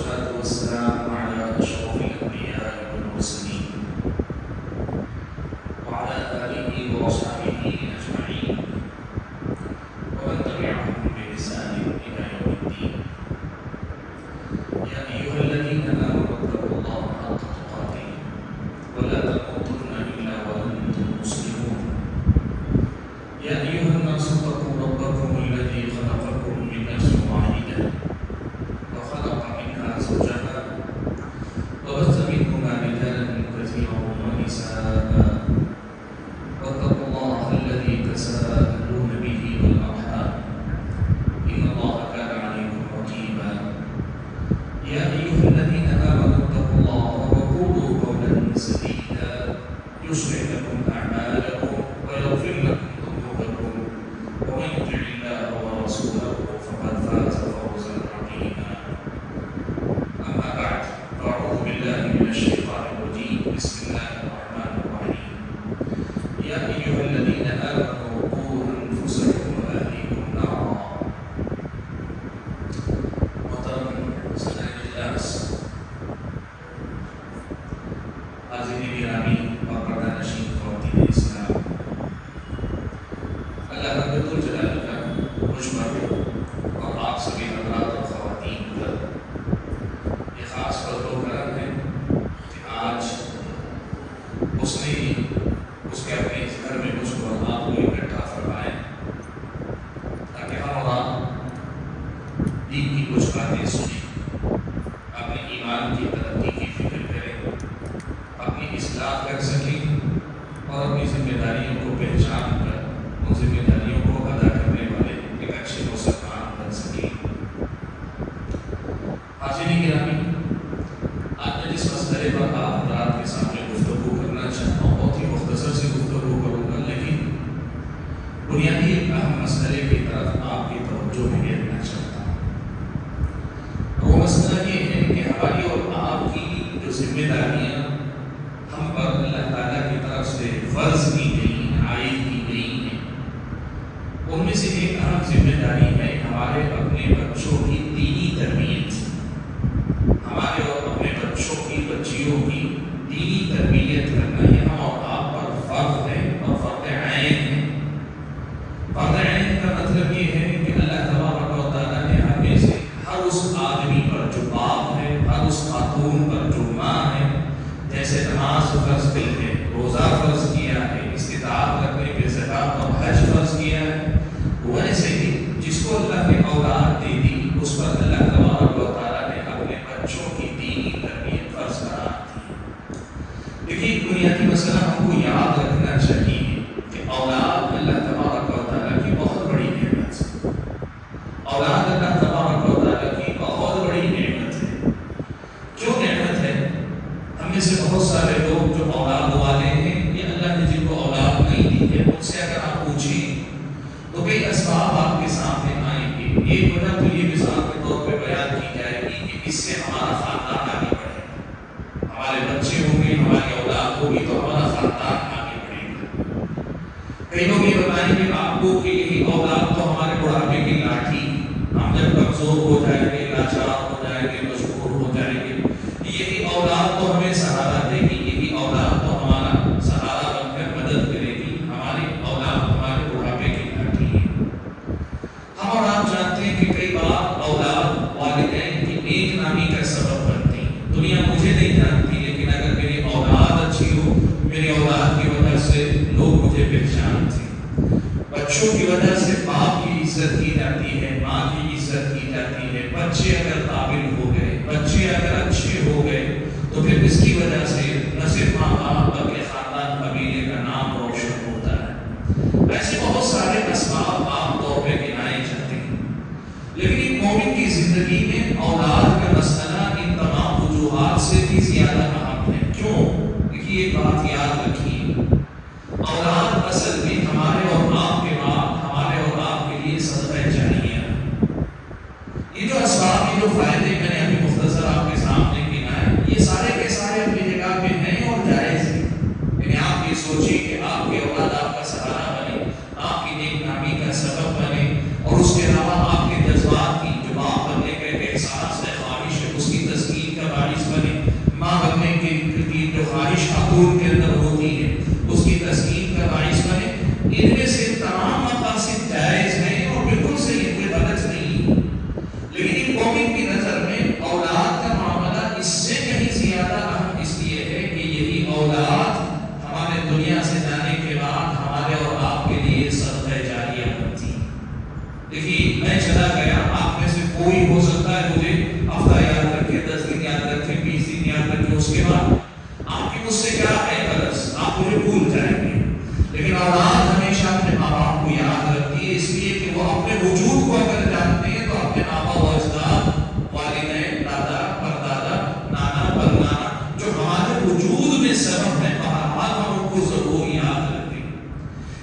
والصلاة والسلام على أشرف الأنبياء والمرسلين وعلى آله وصحبه أجمعين ومن تبعهم بإحسان إلى يوم الدين. يا أيها الذين آمنوا اتقوا الله حق تقاته ولا تموتن إلا وأنتم مسلمون. يا أيها الناس اتقوا ربكم الذي خلقكم من نفس واحدة وخلق منها زوجها وبث منهما رجالا كثيرا ونساء واتقوا الله الذي تساءلون به والأرحام إن الله كان عليكم رقيبا. يا أيها الذين آمنوا اتقوا الله وقولوا قولا سديدا يصلح لكم أعمالكم ويغفر لكم ذنوبكم ومن يطع الله ورسوله فقد فاز فوزا عظيما. أما بعد فأعوذ بالله من الشيطان الرجيم. بسم الله الرحمن الرحيم. يا أيها الذين آمنوا قوا أنفسكم وأهليكم نارا. محترم صدر اجلاس، حاضرین گرامی اور پردہ نشین خواتین اسلام، اللہ رب الجلال کا مجمع اور آپ سبھی حضرات اور خواتین پر یہ خاص فضل و کرم ہے کہ آج اس نے اس کے اپنے گھر میں مجھ کو اور آپ کو اکٹھا فرمائے تاکہ ہم اور آپ دین کی کچھ باتیں سنیں، اپنے ایمان کی ترقی کی فکر کریں، اپنی اصلاح کر سکیں اور اپنی ذمہ داریوں کو پہچان کر ان ذمہ داریوں کو ادا کرنے والے ایک اچھے مسلمان بن سکیں۔ حاضرین گرامی، آج میں جس مسئلے پر آپ حضرات کے سامنے گفتگو کرنا چاہتا ہوں بہت ہی مختصر سے گفتگو کروں گا، لیکن بنیادی ایک اہم مسئلے کی طرف آپ کی توجہ بھیجنا چاہتا ہوں۔ وہ مسئلہ یہ ہے کہ ہماری اور آپ کی جو ذمہ داریاں ہم پر اللہ تعالیٰ کی طرف سے فرض کی گئی ہیں، عائد کی گئی ہیں، ان میں سے ایک اہم ذمہ داری ہے ہمارے اپنے بچوں کی دینی تربیت۔ ہمارے اور اپنے بچوں کی، بچیوں کی دینی تربیت کرنا یہ ہم اور آپ پر فرض ہے اور فرض عین ہے۔ فرض عین کا مطلب یہ ہے کہ اللہ تبارک و تعالیٰ نے ہمیں سے ہر اس آدمی پر جو باپ ہے، ہر اس خاتون پر جو ماں ہے، جیسے نماز فرض کی ہے، روزہ فرض کیا ہے، استطاعت رکھنے پہ زکات اور حج فرض کیا ہے، ویسے ہی جس کو اللہ نے اولاد دے دی اس پر اللہ تبارک و تعالیٰ نے اپنے بچوں کی دینی تربیت فرض قرار دی۔ دیکھیے، بنیادی مسئلہ ہم کو یاد رکھنا چاہیے کہ اولاد اللہ تبارک و تعالیٰ کی بہت بڑی نعمت ہے۔ اولاد اللہ تبارک و تعالیٰ کی بہت بڑی نعمت ہے۔ کیوں نعمت ہے؟ ہم میں سے بہت سارے لوگ جو اولاد والے ہیں یا اللہ نے جن کو اولاد نہیں دی ہے، ان سے اگر آپ پوچھیں تو کئی اسباب آپ کے سامنے آئیں گے۔ ایک وجہ تو یہ مثال کے طور پہ بیان کی جائے گی کہ اس سے ہمارا خاندان آگے بڑھے گا، ہمارے بچے ہوں گے، ہماری اولاد ہوگی تو ہمارا خاندان آگے بڑھے گا۔ کئی لوگ یہ بتائیں گے آپ کو کہ یہی اولاد تو ہمارے بڑھاپے کی لاٹھی، ہم جب کمزور ہو جائیں گے، لاچار ہو جائیں گے، مجبور ہو جائیں گے، یہی اولاد تو ہمیں سہارا دے گی، یہی اولاد تو ہمارا سہارا بن کر مدد کرے گی، ہماری اولاد ہمارے بڑھاپے کی لاٹھی ہے۔ ہم اور آپ جانتے ہیں کہ کئی بار اولاد والدین کی نیک نامی کا سبب بنتی ہے۔ دنیا مجھے نہیں جانتی، لیکن اگر میری اولاد اچھی ہو، میری اولاد کی وجہ سے لوگ مجھے پہچانتے ہیں۔ بچوں کی وجہ سے باپ کی عزت کی جاتی ہے، ماں کی عزت کی جاتی ہے۔ بچے اگر قابل ہو گئے، بچے اگر اچھے ہو گئے تو پھر اس کی وجہ سے نہ صرف ماں باپ بلکہ خاندان قبیلے کا نام روشن ہوتا ہے۔ ایسے بہت سارے اسباب عام طور پہ گنائے جاتے ہیں، لیکن ایک مومن کی زندگی میں اولاد کا مسئلہ ان تمام وجوہات سے بھی زیادہ اہم ہے۔ کیوں؟ دیکھیے، ایک بات یاد رکھیے، اولاد اصل میں ہمارے اور آپ کے بعد ہمارے اور آپ کے لیے صدقہ جاریہ ہے۔ یہ جو اسباب، یہ جو فائدے میں نے ابھی مختصر آپ کے سامنے گنائے، یہ سارے کے سارے اپنی جگہ پہ ہیں اور جائز ہیں۔ یعنی آپ یہ سوچیں کہ آپ کی اولاد آپ کا سہارا بنے، آپ کی نیک نامی کا سبب بنے، اور اس کے علاوہ آپ کے جذبات کی جو باپ بننے کا ایک احساس ہے، خواہش ہے، اس کی کوئی ہو سکتا ہے مجھے ہفتہ یاد رکھے، 10 دن یاد رکھے، 20 دن یاد رکھے، اس کے بعد آپ کی مجھ سے کیا ہے غرض، آپ مجھے بھول جائیں گے. لیکن اولاد ہمیشہ اپنے ماں باپ کو یاد رکھتی ہے، اس لیے کہ وہ اپنے وجود کو اگر جانتے ہیں تو اپنے آبا و اجداد، والدین، دادا پردادا، نانا پرنانا، جو ہمارے وجود میں سبب ہے، بہرحال ہم ان کو ضرور یاد رکھیں.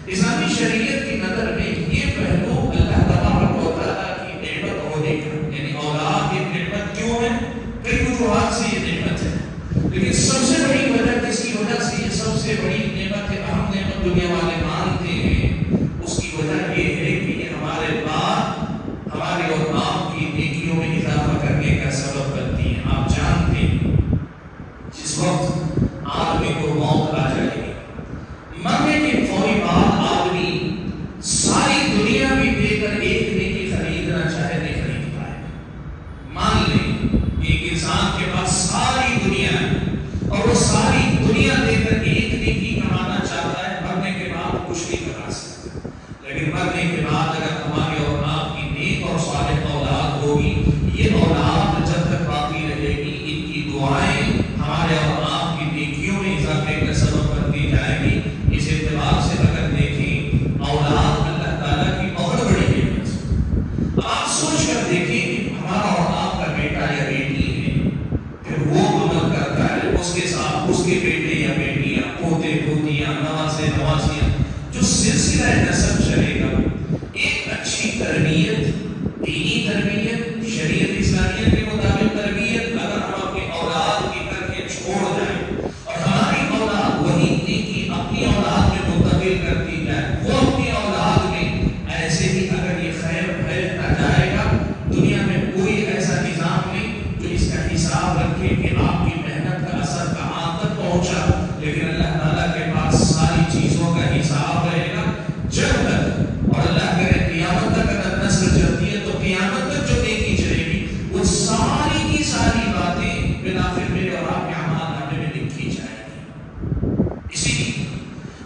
اسلامی شریعت کی نظر میں یہ پہلو اللہ تبارک و تعالیٰ کی نعمت ہونے کا، یعنی اولاد ایک نعمت کیوں ہے؟ کئی وجوہات سے یہ نعمت ہے، لیکن سب سے بڑی وجہ جس کی وجہ سے یہ سب سے بڑی نعمت ہے، اہم نعمت دنیا والے مانتے ہیں، اس کی وجہ یہ ہے کہ یہ ہمارے بعد ہمارے اور آپ کی نیکیوں میں اضافہ کرنے کا سبب بنتی ہے. آپ جانتے ہیں جس وقت آدمی کو موت آ جائے گی، مرنے کے فوری بعد آدمی ساری دنیا بھی دے کر ایک نیکی خریدنا چاہے نہیں خرید پائے. مان لیں ایک انسان کے پاس ساری دنیا ہے اور وہ ساری دنیا دے کر ایک نیکی کمانا چاہتا ہے، مرنے کے بعد کچھ نہیں کرا سکتا. لیکن مرنے کے بعد اگر ہمارے اور آپ کی نیک اور صالح اولاد ہوگی، یہ اولاد جب تک باقی رہے گی، ان کی دعائیں ہمارے اور آپ کی نیکیوں میں اضافے کا سبب بنتی جائے گی. اس اعتبار سے اگر دیکھیں اولاد اللہ تعالیٰ کی بہت بڑی نعمت ہے. آپ سوچ کر دیکھیں کہ ہمارا اور آپ کا بیٹا یا بیٹی ہے، پھر وہ عمل کرتا ہے، اس کے ساتھ اس کے بیٹے یا بیٹیاں، پوتے پوتیاں، نواسے نواسیاں، جو سلسلہ نسب چلے گا. ایک اچھی تربیت، دینی تربیت، شریعت اسلامیہ کے مطابق تربیت اگر ہم اپنی اولاد کی کر کے چھوڑ جائیں اور ہماری اولاد وہی نیکی اپنی اولاد میں منتقل کرتی جائے، وہ اپنی اولاد میں ایسے ہی اگر یہ خیر پھیلتا جائے گا، دنیا میں کوئی ایسا نظام نہیں جو اس کا حساب رکھے کہ آپ کی محنت کا اثر کہاں تک پہنچا. لیکن اللہ تعالیٰ کے پاس ساری چیزوں کا حساب رہے گا جب تک، اور اللہ کرے قیامت تک اگر نسل چلتی ہے تو قیامت تک جو نیکی چلے گی وہ ساری کی ساری باتیں بنافر میرے اور آپ کے اعمال نامے میں لکھی جائیں گی. اسی لیے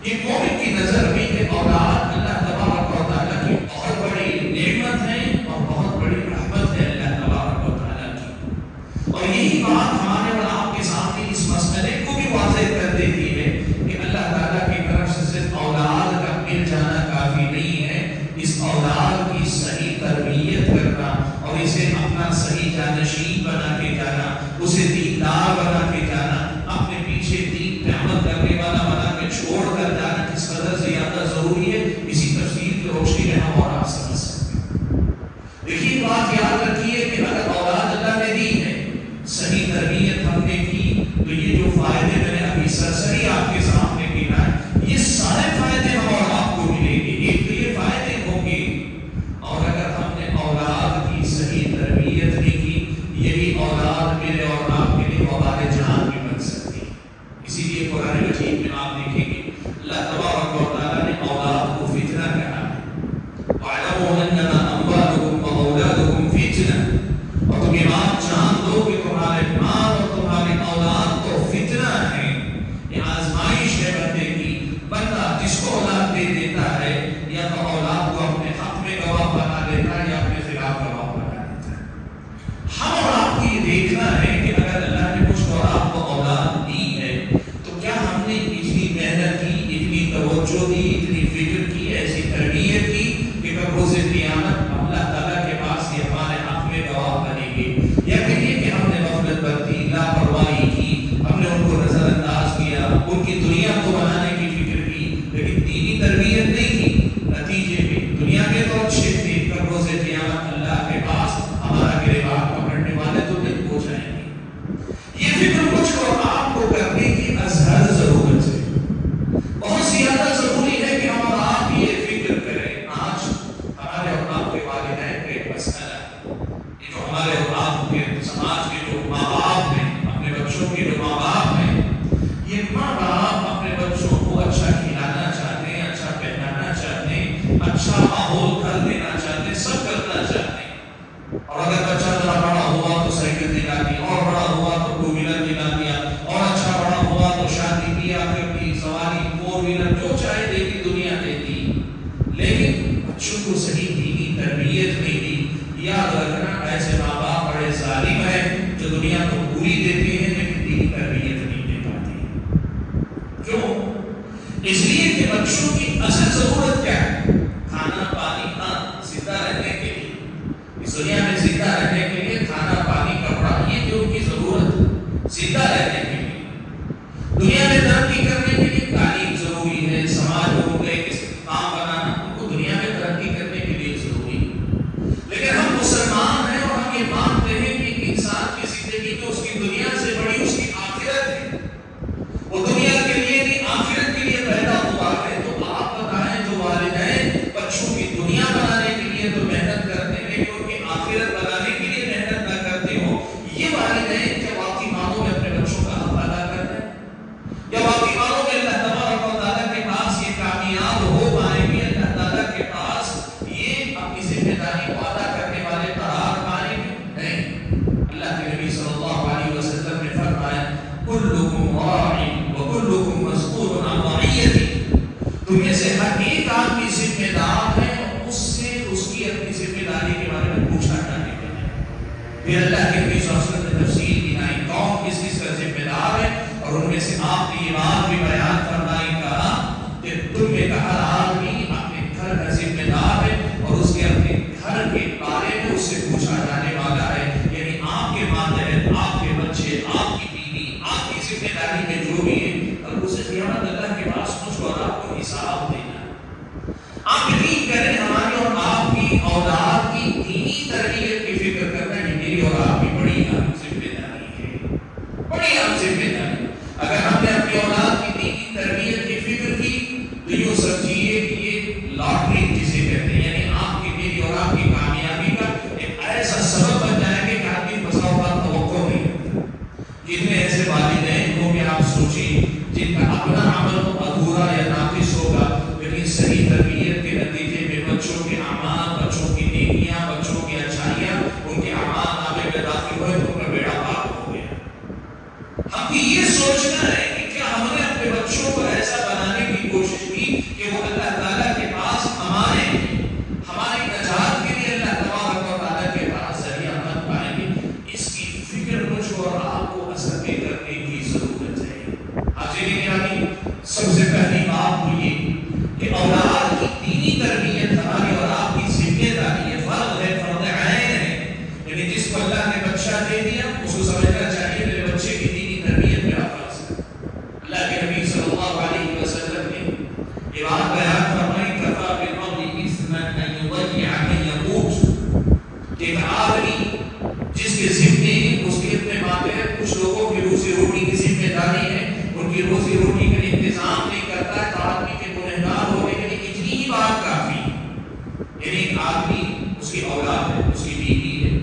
یہ مومن کی نظر میں یہ اولاد اللہ تبارک و تعالیٰ کی بہت بڑی نعمت ہے اور بہت بڑی رحمت ہے اللہ تبارک و تعالیٰ کی. اور یہی بات ہمارے اور آپ کے سامنے اس مسئلے کو بھی واضح کر دیتی ہے کہ اللہ تعالیٰ کی طرف سے صرف اولاد کا مل جانا کافی نہیں ہے، اس اولاد کی صحیح تربیت کرنا اور اسے اپنا صحیح جانشین بنا کے جانا، اسے دیندار بنا کے جانا، اپنے پیچھے دین پہ عمل کرنے والا بنا کے چھوڑ کر جانا کس قدر زیادہ ضروری ہے، اسی تفصیل کی روشنی میں ہم اور آپ سمجھ سکتے ہیں. دیکھیے بات یاد رکھیے کہ اگر اولاد اللہ نے دی ہے، صحیح تربیت ہم نے کی، تو یہ جو فائدے میں نے ابھی سرسری آپ کے سامنے گنا ہے، یہ سارے فائدے ہم اور آپ کو ملیں گے. ایک تو یہ فائدے ہوں گے، اور اگر ہم نے اولاد کی صحیح تربیت نہیں کی، یہی اولاد میرے اور آپ کے لیے وبال جہان بھی بن سکتی ہے. اسی لیے قرآن مجید میں آپ دیکھیں گے اللہ تبارک و تعالیٰ نے اولاد کو فتنہ کہا ہے. وَاعْلَمُوا أَنَّمَا أَمْوَالُكُمْ وَأَوْلَادُكُمْ فِتْنَةٌ، اور تم یہ بات جان دو کہ تمہارے مال اور تمہاری اولاد تو فتنہ ہے، یہ آزمائش ہے بندے کی. بندہ جس کو اولاد دے دیتا ہے یا تو اولاد کو اپنے حق میں گواہ بنا دیتا ہے یا اپنے خلاف گواہ بنا دیتا ہے. ہم اور آپ کو یہ دیکھنا ہے کہ اگر اللہ نے مجھ کو اور آپ کو اولاد دی ہے تو کیا ہم نے اتنی محنت کی، اتنی توجہ دی، اتنی فکر کی، ایسی تربیت کی کہ کب روز قیامت اللہ تعالیٰ کے پاس یہ ہمارے حق میں گواہ بنے گی، یا پھر یہ کہ ہم نے غفلت برتی، لاپرواہی کی، ہم نے ان کو نظر انداز کیا، ان کی دنیا کو بنانے کی فکر کی لیکن دینی تربیت نہیں کی، نتیجے میں دنیا کے تو اچھے تھے، کب روز قیامت اللہ کے پاس ہمارا گریبان پکڑنے والے تو نہیں ہو جائیں گے. یہ فکر مجھ کو آپ کو کرنے کی ازحد ضرورت ہے، بہت زیادہ ضروری ہے کہ ہم اور آپ یہ فکر کریں. آج ہمارے اور آپ کے والدین کا ایک مسئلہ ہے، یہ جو ہمارے اور آپ کے سماج کے جو ماں باپ ہیں، اپنے بچوں کے جو ماں باپ ہیں، یہ ماں باپ اپنے بچوں کو اچھا کھلانا چاہتے ہیں، اچھا پہنانا چاہتے ہیں، اچھا ماحول گھر دینا چاہتے ہیں، سب کرنا چاہتے ہیں. اور اگر بچہ ذرا بڑا ہوا تو سائیکل دلا دی، اور بڑا ہوا تو ٹو ویلر دلا دیا، اور اچھا بڑا ہوا تو شادی کیا، پھر بھی سواری فور ویلر جو چاہے دیتی دنیا دیتی. لیکن بچوں کو صحیح دینی تربیت نہیں دی. یاد رکھنا ایسے دنیا تو پوری دیتے ہیں لیکن دینی تربیت نہیں دے پاتے. کیوں؟ اس لیے کہ بچوں کی اصل ضرورت کیا ہے؟ کھانا پانی. ہاں زندہ رہنے کے لیے, اس دنیا میں زندہ رہنے کے لیے کھانا پانی کپڑا, یہ جو ان کی ضرورت زندہ رہنے کے لیے. دنیا میں ترقی کرنے کے لیے تعلیم ضروری ہے, سماج کو کام بنانا ان کو دنیا میں ترقی کرنے کے لیے ضروری ہے. لیکن ہم مسلمان ہیں اور ہم یہ مانتے ہیں کہ انسان کی زندگی تو اس کی دنیا سے بڑی اس کی آخرت ہے. وہ دنیا کے لیے نہیں آخرت کے لیے پیدا ہوا ہے. تو آپ بتائیں جو والدین بچوں کی دنیا بنانے کے لیے تو محنت کرتے ہیں لیکن ان کی آخرت بنانے کے لیے محنت نہ کرتے ہو, یہ والدین کیا واقعی معنوں میں اپنے بچوں کا حق ادا کر رہے ہیں؟ یا واقعی معنوں میں اللہ تبارک و تعالیٰ کے پاس یہ کامیاب ہو پائیں گے, اللہ تعالیٰ کے پاس یہ اپنی ذمہ داری کو ادا کرنے والے قرار پائیں گے؟ نہیں. اللہ کے نبی صلی اللہ علیہ وسلم نے فرمایا کلکم راع وکلکم مسئول عن رعیتہ. تم میں سے ہر ایک آدمی ذمہ دار ہے اور اس سے اس کی اپنی ذمہ داری کے بارے میں پوچھا جانے کا ہے. پھر اللہ کے نبی صلی اللہ علیہ وسلم نے تفصیل دکھائی کون کس کس کا ذمہ دار ہے, اور ان میں سے آپ نے یہ بات بھی بیان فرمائی کہا کہ تم میں کا ہر آدمی اپنے گھر کا ذمہ دار ہے اور اس کے اپنے گھر کے بارے میں اس سے پوچھا جانے والا ہے. یعنی آپ کے ماتحت آپ کے بچے, آپ کی بیوی, آپ کی ذمہ داری میں جو بھی ہے, اور اسے قیامت اللہ کے پاس مجھ کو اور آپ کو حساب دینا ہے. آپ یقین کریں ہماری اور آپ کی اولاد کی دینی تربیت کی فکر کرنا یہ میری اور آپ کی بڑی اہم ذمہ داری ہے, بڑی اہم ذمہ داری. اگر ہم نے اپنی اولاد کی دینی تربیت کی فکر کی تو یوں سمجھیے کہ یہ لاٹری جسے کہتے ہیں, یعنی آپ کی میری اور آپ کی کامیابی کا ایک ایسا سبب بن جائے گا کہ آدمی بسا اوقات توقع نہیں کرتا. کتنے ایسے والدین ہوں گے آپ سوچیں جن کا اپنا عمل تو ادھورا یا ناقص ہوگا, لیکن صحیح تربیت کے نتیجے میں بچوں کے اعمال, بچوں کی نیکیاں, بچوں کی اچھائیاں ان کے اعمال نامے میں داخل ہوئے تو ان کا بیڑا پار ہو گیا. ہم کی یہ سوچنا ہے کہ کیا ہم نے اپنے بچوں کو ایسا بنانے کی کوشش کی کہ وہ اللہ تعالیٰ کے پاس ہماری نجات کے لیے اللہ تبارک و تعالیٰ کے پاس ذریعہ بن پائیں گے. اس کی فکر مجھ کو اور آپ کو اثر میں کرنے کی ضرورت ہے. حاضرین گرامی, سب سے پہلی بات تو یہ کہ اولاد کی دینی تربیت ہماری اور آپ کی ذمہ داری ہے, فرض ہے, فرض عین ہے. یعنی جس کو اللہ نے بچہ دے دیا اس کو سمجھنا چاہیے میرے بچے کی دینی تربیت میرا فرض ہے. اللہ کے نبی صلی اللہ علیہ وسلم نے یہ بات بیان فرمائی کفا بالمرء اثما ان یضیع من یموت, کہ ایک آدمی جس کے ذمے اس کے اپنے ماتحت کچھ لوگوں کی روزی روٹی کی ذمہ داری ہے, ان کی روزی روٹی کا انتظام نہیں کرتا ہے تو آدمی کے گنہگار ہونے کے لیے اتنی ہی بات کافی ہے. یعنی ایک آدمی, اس کی اولاد ہے, اس کی بیوی ہے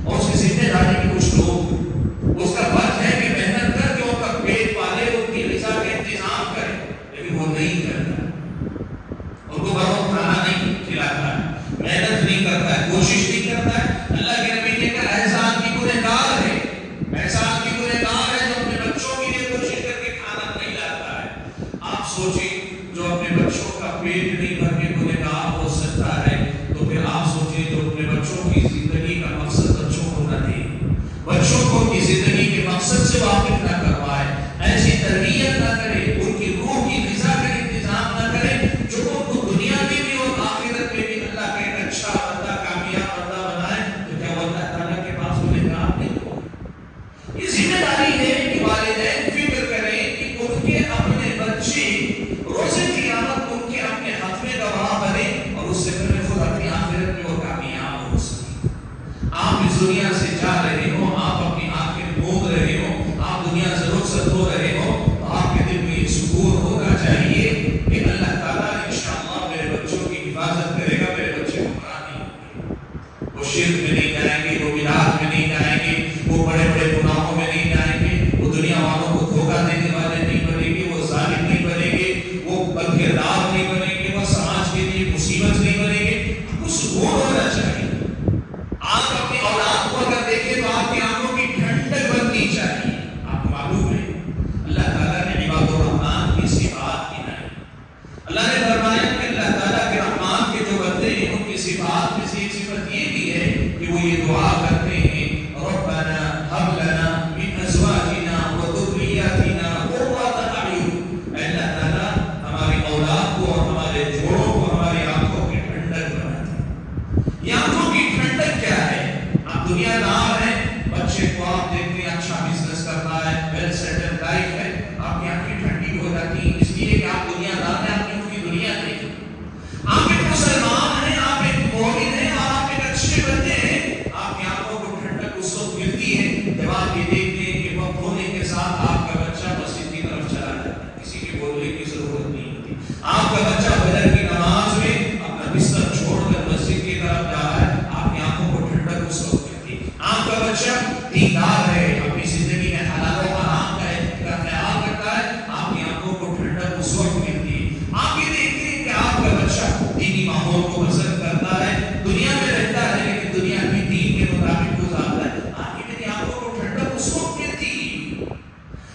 اور اس کی ذمہ داری کے کچھ لوگ, اس کا فرض ہے کہ محنت کر کے ان کا پیٹ پالے, ان کی غذا کا انتظام کرے, لیکن وہ نہیں کرتا, ان کو بروقت کھانا نہیں کھلاتا ہے, محنت نہیں کرتا ہے, کوشش نہیں کرتا ہے. اللہ کے نبی نے کہا ایسا آدمی گنہگار ہے, ایسا آدمی گنہگار ہے جو اپنے بچوں کے لیے کوشش کر کے کھانا نہیں لاتا ہے. آپ سوچیں جو اپنے بچوں کا پیٹ نہیں بھر کے گنہگار ہو سکتا ہے, تو پھر آپ سوچیں جو اپنے بچوں کی زندگی کا مقصد بچوں کو نہ دے, بچوں کو ان کی زندگی کے مقصد سے واقف نہ کروائے, ایسی تربیت نہ کرے, ان کی روح کی غذا کا انتظام نہ کرے جو ان کو دنیا میں بھی اور آخرت میں بھی اللہ کا ایک اچھا بندہ, کامیاب بندہ بنائے, تو کیا وہ اللہ تعالیٰ کے پاس گنہگار نہیں ہوگا؟ یہ ذمہ داری ہے کہ والدین فکر کریں کہ ان کے اپنے بچے روز قیامت ان کے اپنے حق میں گواہ بنے اور اس سے پہلے خود اپنی آخرت میں وہ کامیاب ہو سکے. آپ اس دنیا سے جا رہے ہو, آپ اپنی آنکھیں موند رہے ہو, آپ دنیا سے رخصت ہو رہے ہو, تو آپ کے دل میں یہ سکون ہونا چاہیے کہ اللہ تعالیٰ انشاءاللہ میرے بچوں کی حفاظت کرے گا, میرے بچے گمراہ نہیں ہوں گے, وہ شرک میں نہیں جائیں گے, وہ بدعات میں نہیں جائیں گے, وہ بڑے بڑے گناہوں میں نہیں جائیں گے, وہ دنیا والوں کو دھوکہ دینے والے نہیں بنیں گے, وہ ظالم نہیں بنیں گے, وہ بدکردار نہیں بنیں گے, وہ سماج کے لیے مصیبت نہیں بنیں گے. آپ کو سکون ہونا چاہیے. آپ اپنی اولاد کو اگر دیکھیں تو آپ کی آنکھوں کی ٹھنڈک بننی چاہیے. آپ کو معلوم ہے اللہ تعالیٰ نے عباد الرحمان کی صفات کی نہیں. اللہ نے فرمایا کہ اللہ تعالیٰ کے رحمان کے جو بندے ہیں ان کی صفات میں سے ایک صفت یہ بھی ہے کہ وہ یہ دعا کرتے ہیں ربنا هب لنا یہ آنکھوں کی ٹھنڈک کیا ہے؟ آپ دنیا دار ہیں، بچے کو آپ دیکھتے ہیں اچھا بزنس کر رہا ہے، ویل سیٹل لائف ہے، آپ کی آنکھیں ٹھنڈی ہو جاتی ہیں، اس لیے کہ آپ دنیا دار ہیں، آپ نے ان کی دنیا دیکھی۔ آپ ایک مسلمان ہیں، آپ ایک مومن ہیں اور آپ ایک اچھے بندے ہیں، آپ کی آنکھوں کو ٹھنڈک اس وقت ملتی ہے جب آپ یہ دیکھتے ہیں کہ وقت ہونے کے ساتھ آپ کا بچہ مسجد کی طرف چلا جاتا ہے، کسی کے بولنے کی ضرورت نہیں ہوتی۔ آپ کا بچہ فجر کی نماز میں اپنا بستر چھوڑ کر مسجد کی طرف جا رہا ہے، آپ کی آنکھوں کو ٹھنڈک اس وقت ملتی ہے۔ آپ کا بچہ دیندار ہے، اپنی زندگی میں حلال و حرام کا خیال رکھتا ہے، آپ کی آنکھوں کو ٹھنڈک اس وقت ملتی ہے۔ آپ یہ دیکھتے ہیں کہ آپ کا بچہ دینی ماحول کو پسند کرتا ہے، دنیا میں رہتا ہے لیکن دنیا کی دین کے مطابق گزارتا ہے، آپ کی میری آنکھوں کو ٹھنڈک اس وقت ملتی ہے۔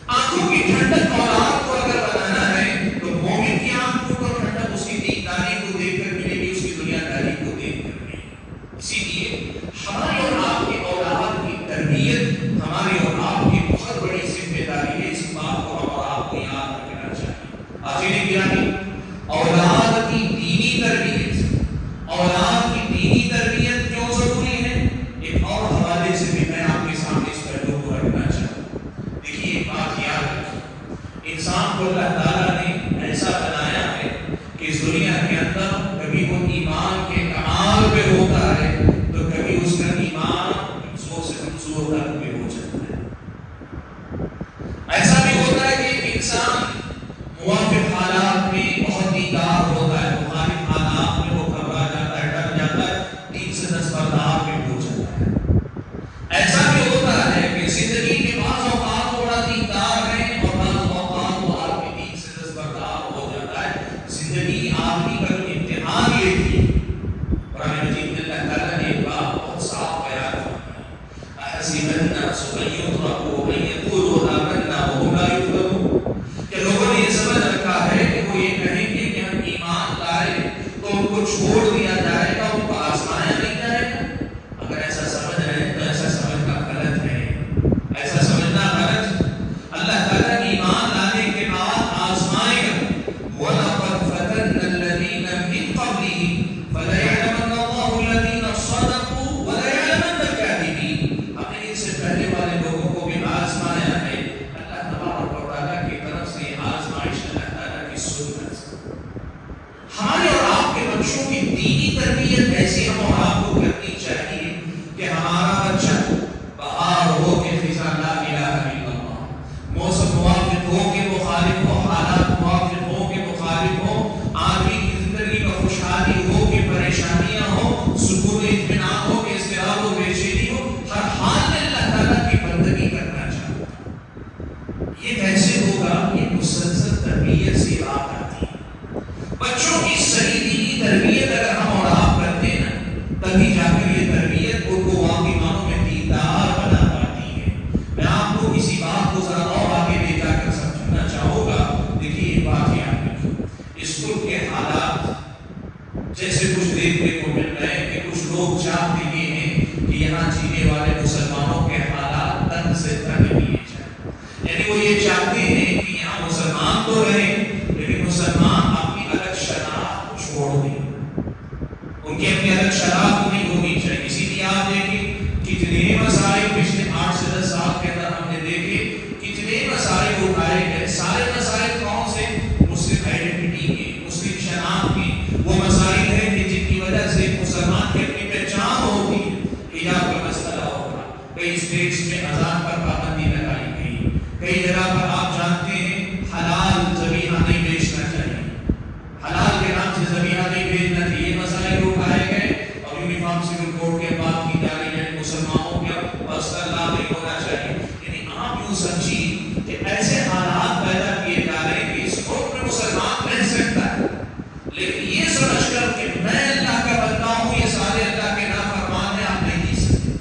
آنکھوں کی ٹھنڈک اولاد کو اگر بنانا ہے تو مومن کی آنکھوں کو ٹھنڈک اس کی دینداری کو دیکھ کر ملے گی، اس کی دنیا داری کو دیکھ کر ملے گی۔ اسی لیے ہماری اور آپ کی اولاد کی تربیت ہماری اور آپ کی بہت بڑی ذمہ داری ہے، اس بات کو ہم اور آپ کو یاد رکھنا چاہیے۔ آخری گرامی، اولاد کی دینی تربیت، اولاد کی دینی تربیت کیوں ضروری ہے؟ ایک اور حوالے سے بھی میں آپ کے سامنے اس پہلو کو رکھنا چاہتا ہوں۔ دیکھیے ایک بات یاد رکھیں، انسان کو اللہ تعالیٰ نے ایسا بنایا ہے کہ اس دنیا کے اندر کبھی وہ ایمان کے کمال پہ ہوتا ہے تو کبھی اس کا ایمان کمزور سے کمزور تک پہ ہو جاتا ہے۔ ایسا بھی ہوتا ہے کہ ایک انسان موافق حالات میں بہت دیندار ہوتا ہے، مخالف حالات میں وہ گھبرا جاتا ہے، ڈر جاتا ہے، دین سے دستبردار میں ہو جاتا ہے۔ ایسا بھی ہوتا ہے کہ زندگی کے بعض اوقات وہ بڑا دیندار ہے اور بعض اوقات وہ آدمی دین سے دستبردار ہو جاتا ہے۔ زندگی آدمی کا جو امتحان لیتی ہے، قرآن مجید میں اللہ تعالیٰ نے ایک بات بہت صاف بیان فرمائی، احسب الناس ان یترکوا ان یقولوا آمنا وهم لا یفتنون، کہ لوگوں نے یہ سمجھ رکھا ہے کہ وہ یہ کہیں گے کہ ہم ایمان لائے تو ان کو چھوڑ دیا جائے گا، ان کو آزمایا نہیں جائے گا۔ اگر ایسا سمجھ رہے ہیں تو ایسا سمجھنا غلط ہے، ایسا سمجھنا غلط۔ اللہ تعالیٰ ایمان لانے کے بعد آزمائے گا۔ وَلَقَدْ فَتَنَّا الَّذِينَ مِن قَبْلِهِمْ فَلَيَعْلَمَنَّ اللَّهُ الَّذِينَ صَدَقُوا وَلَيَعْلَمَنَّ الْكَاذِبِينَ۔ ہم نے ان سے پہلے والے لوگوں کو بھی آزمایا ہے۔ اللہ تبارک و تعالیٰ کی طرف سے آزمائش اللہ تعالیٰ کی سنت۔ ہمارے اور آپ کے بچوں کی دینی تربیت ایسی ہم اور آپ کو کرنی چاہیے کہ ہمارا بچہ بہار ہو کے فضا لا الہ الا اللہ، موسم موافق ہو کے مخالف ہو، حالات موافق ہو کے مخالف ہو، آدمی کی زندگی میں خوشحالی ہو کہ پریشانیاں ہو، سکون اطمینان ہو کہ اضطراب و بے چینی ہو، ہر حال میں اللہ تعالیٰ کی بندگی کرنا چاہتا ہے۔ یہ کیسے ہوگا؟ یہ مسلسل تربیت سے بات آتی ہے۔ بچوں کی صحیح دینی تربیت اگر ہم اور آپ کرتے ہیں تبھی جا کر یہ تربیت ان کو واقعی معنوں میں دیندار بنا پاتی ہے۔ میں آپ کو اسی بات کو ذرا اور آگے لے جا کر سمجھنا چاہوں گا۔ دیکھیے ایک بات یاد رکھیں، اسکول کے حالات جیسے کچھ دیکھنے کو مل رہے ہیں کہ کچھ لوگ چاہتے یہ ہیں کہ یہاں جینے والے مسلمانوں کے حالات تنگ سے تنگ دیے جائیں، یعنی وہ یہ چاہتے ہیں کہ یہاں مسلمان تو رہیں لیکن مسلمان اپنی الگ شناخت کو چھوڑ دیں، ان کی اپنی الگ شناخت نہیں ہونی چاہیے۔ اسی لیے آپ دیکھیں کتنے مسائل پچھلے 8 سے 10 سال کے اندر ہم نے دیکھے، کتنے مسائل اٹھائے گئے۔ سارے مسائل کون سے؟ مسلم آئیڈینٹی کے، مسلم شناخت کے، وہ مسائل ہیں کہ جن کی وجہ سے مسلمان کی اپنی پہچان ہوتی ہے۔ حجاب کا مسئلہ ہوگا، کئی اسٹیٹس میں اذان پر پابندی لگائی گئی، کئی جگہ پر آپ جانتے ہیں حلال ذبیحہ نہیں بیچنا چاہیے، حلال کے نام سے ذبیحہ نہیں بیچنا چاہیے۔ یہ مسائل اٹھائے گئے اور یونیفارم سول کوڈ کے بات کی جا رہی ہے، مسلمانوں کے مسئلہ لا نہیں ہونا چاہیے۔ یعنی آپ یوں سمجھیے کہ ایسے حالات پیدا کیے جا رہے ہیں کہ اس ملک میں مسلمان رہ سکتا ہے لیکن یہ سمجھ کر کہ میں اللہ کا بندہ ہوں، یہ سارے اللہ کے نافرمان ہیں، آپ نہیں جی سکتے۔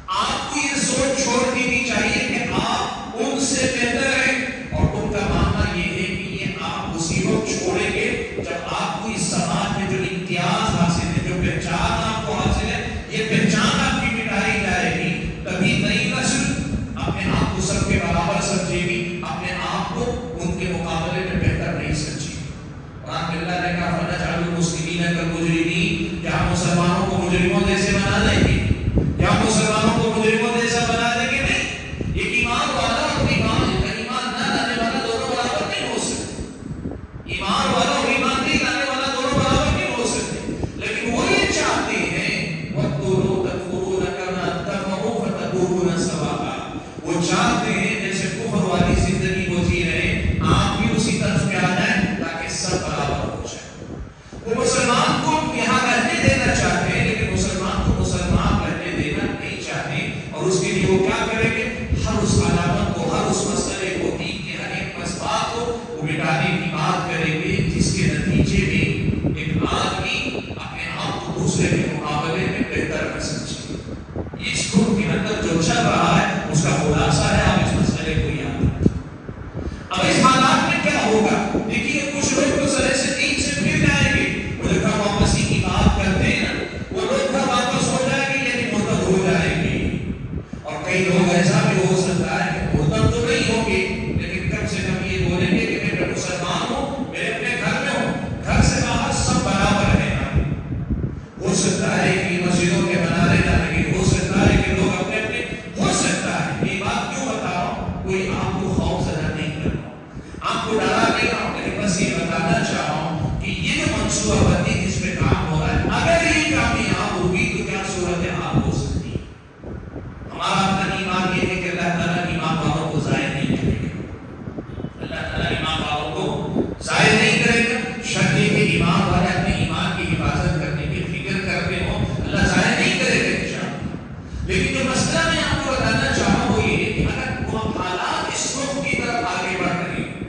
آپ کو یہ سوچ چھوڑ دینی چاہیے کہ آپ ان سے بہتر ہیں، اور ان کا ماننا یہ ہے کہ یہ آپ اسی وقت چھوڑیں گے جب آپ کو اس سماج میں جو امتیاز حاصل ہے، جو پہچان آپ کو حاصل ہے، یہ پہچان آپ کی مٹائی جائے گی بنا دیں گے؟ کیا مسلمانوں کو مجرموں جیسا بنا دیں گے؟ نہیں. ایک ایمان والا اور ایمان نہ لانے والا دونوں برابر نہیں ہو سکتے. ایمان والا اور ایمان نہیں لانے والا دونوں برابر نہیں ہو سکتے. لیکن وہ یہ چاہتے ہیں وَتُّرُوا تَكْفُرُونَ كَمَا اتَّفَقُوا فَتَكُونُونَ سَوَاءً. وہ چاہتے ہیں جیسے کفر والی زندگی وہ جی رہے ہیں آپ بھی اسی طرف پہ آ جائیں تاکہ سب برابر ہو جائے. وہ مسلمان کو یہاں رہنے دینا چاہتے ہیں لیکن مسلمان کو مسلمان رہنے دینا نہیں چاہتے. اور اس کے لیے وہ کیا کریں گے؟ ہر اس علامت کو، ہر اس مسئلے کو، دین کے ہر ایک مسئلہ کو وہ مٹانے کی بات کریں گے، جس کے نتیجے میں ایک آدمی اپنے آپ کو دوسرے کے مقابلے میں بہتر کر سکے. اس گروپ کے اندر جو چل رہا ہے اس کا خلاصہ ہے. آپ اس مسئلے کو یاد رکھیں. اب اس حالات میں کیا ہوگا؟ دیکھیے کچھ لوگ تو سرے سے دین سے پھر جائیں گے. وہ جو واپسی کی بات کرتے ہیں نا، وہ لوگ گھر واپس ہو جائیں گے یعنی مرتد ہو جائیں گے. اور کئی لوگ ایسا بھی ہو سکتا ہے کہ مرتد تو نہیں ہوں گے لیکن کم سے کم یہ بولیں گے کہ میں مسلمان ہوں، میں اپنے گھر میں ہوں، گھر سے باہر سب برابر ہیں. ہو سکتا ہے کہ مسجدوں کے منارے نہ لگے، ہو سکتا ہے کہ لوگ اپنے اپنے، ہو سکتا ہے. یہ بات کیوں بتا رہا ہوں؟ کوئی آپ کو خوف زدہ نہیں کر رہا ہوں، آپ کو ڈرا نہیں رہا ہوں، لیکن بس یہ بتانا چاہ رہا ہوں کہ یہ جو منصوبہ بندی جس پہ کام ہو رہا ہے اگر یہ کامیاب ہوگی تو کیا صورت حال ہو سکتی ہے. ہمارا اپنا ایمان یہ ہے کہ اللہ تعالیٰ ایمان والوں کو ضائع نہیں کرے گا. اللہ تعالیٰ ایمان والوں کو ضائع نہیں کرے گا. شک یہ کہ ایمان والے اپنے ایمان کی حفاظت کرنے کی فکر کرتے ہوں، اللہ ضائع نہیں کرے گا انشاءاللہ. لیکن جو مسئلہ میں آپ کو بتانا چاہ رہا ہوں وہ یہ ہے کہ اگر وہ حالات اس رخ کی طرف آگے بڑھ رہے ہیں،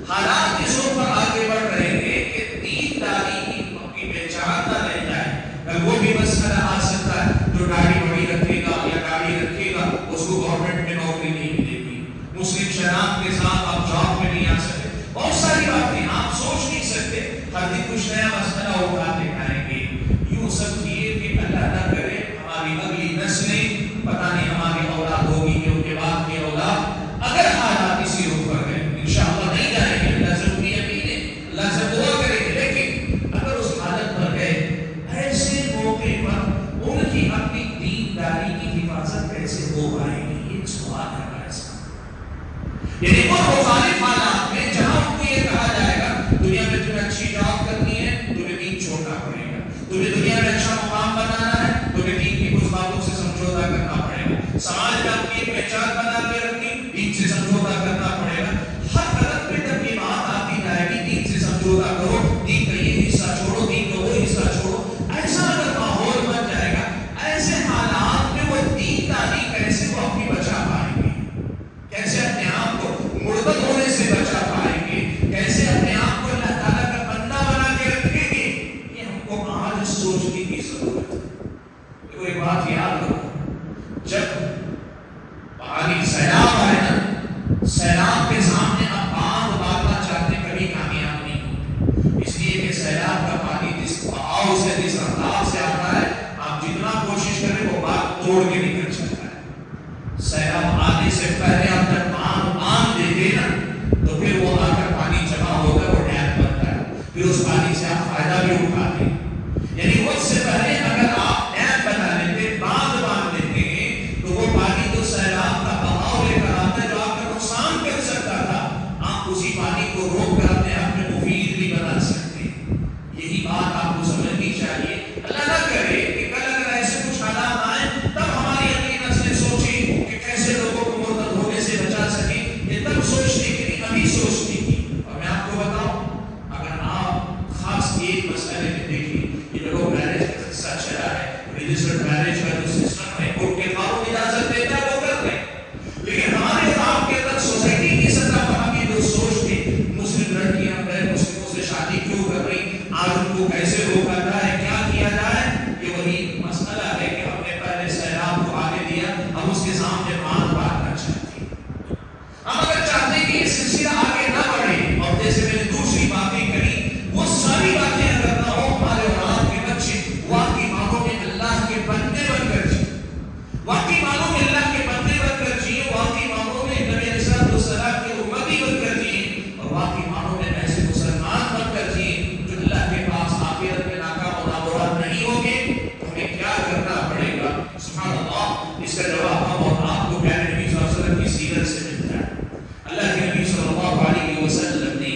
حالات اس رخ پر آگے بڑھ رہے ہیں کہ دینداری کی پہچان نہ رہ جائے. وہ بھی مسئلہ آ سکتا ہے جو گاڑی بڑی رکھے گا یا گاڑی رکھے گا اس کو گورنمنٹ میں نوکری نہیں ملے گی، مسلم شناخت کے ساتھ آپ جاب میں نہیں آ سکتے. بہت ساری باتیں آپ سوچ نہیں سکتے. ہر دن کچھ نیا مسئلہ اٹھا دکھائیں گے. یوں سب کیے کہ اللہ نہ کرے ہماری اگلی نسلیں پتہ نہیں ہماری اولاد ہوگی کہ ان کے بعد کی اولاد اگر حالات اسی رخ پر گئے انشاءاللہ نہیں جائیں گے. اللہ سے اپنی یقین ہے، اللہ سے دعا کریں گے. لیکن اگر اس حالت پر گئے ایسے موقع پر ان کی اپنی دینداری کی حفاظت کیسے ہو پائے گی؟ یہ سوال ہے ایسا. یعنی وہ مخالف حالات میں جہاں ان کو یہ کہا جائے گا دنیا میں تمہیں اچھی جاب کرنی ہے، تمہیں دین چھوڑنا پڑے گا. تمہیں دنیا میں اچھا مقام بنانا ہے، تمہیں دین کی کچھ باتوں سے سمجھوتا کرنا پڑے گا. سماج میں اپنی ایک پہچان بنا کے رکھنی، دین سے سمجھوتا کرنا پڑے گا. ہر حالت میں جب یہ بات آتی جائے گی دین سے سمجھوتا کرو، دین کا یہ حصہ چھوڑو، دین کا وہ حصہ چھوڑو، ایسا اگر ماحول بن جائے گا ایسے حالات میں وہ دینداری کیسے وہ اپنی بچا پائیں گے؟ کیسے اپنے آپ کو مرتد ہونے سے بچا پائیں گے؟ کیسے اپنے آپ کو اللہ تعالیٰ کا بندہ بنا کے رکھیں گے؟ یہ ہم کو آج سوچنے کی ضرورت ہے. ایک بات یاد رکھو، جب پہاڑی سیلاب آئے نا، سیلاب کے سامنے آپ باندھ باندھنا چاہتے کبھی کامیاب نہیں ہوتے. اس لیے کہ سیلاب کا پانی جس بہاؤ سے، جس رفتار سے آتا ہے، آپ جتنا کوشش کریں وہ باندھ توڑ کے نکل جاتا ہے. سیلاب آنے سے پہلے آپ جب باندھ دیتے نا تو پھر وہ آ کر پانی جمع ہو کر وہ ڈیم بنتا ہے، پھر اس پانی سے آپ فائدہ بھی اٹھاتے ہیں. یعنی وقت سے پہلے اگر آپ ڈیم بنا لیتے، باندھ لیتے ہیں تو وہ پانی جو سیلاب کا بہاؤ لے کر آتا ہے جو آپ کا نقصان کر سکتا تھا، آپ اسی پانی کو روک کر اپنے آپ میں مفید بھی بنا سکتے ہیں. یہی بات آپ کو سمجھنی چاہیے. اللہ نہ کرے کہ کل اگر ایسے کچھ حالات آئیں تب ہماری اپنی نسلیں سوچیں کہ کیسے لوگوں کو مرتد ہونے سے بچا سکیں. یہ تب سوچنے کی نہیں، ابھی سوچنے کی. اور میں آپ کو بتاؤں، اگر آپ خاص ایک مسئلے میں دیکھیں، یہ لوگ میرج کا قصہ چلا ہے، رجسٹرڈ میرج کا جو سسٹم ہے کورٹ کے قانون اجازت دیتا ہے وہ کر رہے ہیں. لیکن ہمارے آپ کے اندر سوسائٹی کی سطح پر ہم یہ جو سوچ تھے مسلم لڑکیاں غیر مسلموں سے شادی کیوں کر رہی، آج ان کو کیسے روکا جائے، کیا کیا جائے، یہ وہی مسئلہ ہے کہ ہم نے پہلے سیلاب کو آگے دیا، ہم اس کے سامنے باندھ باندھنا چاہتے ہیں. ہم اگر چاہتے ہیں کہ یہ سلسلہ آگے نہ بڑھے، اور جیسے میں نے دوسری باتیں کری وہ ساری باتیں اگر نہ ہو، ہمارے اور آپ کے بچے واقعی معنوں میں اللہ کے بندے بن کر جائیں، واقعی معنوں میں اللہ کے سبحان اللہ، اس کا جواب ہم اور آپ کو پیارے نبی صلی اللہ علیہ وسلم کی سیرت سے ملتا ہے۔ اللہ کے نبی صلی اللہ علیہ وسلم نے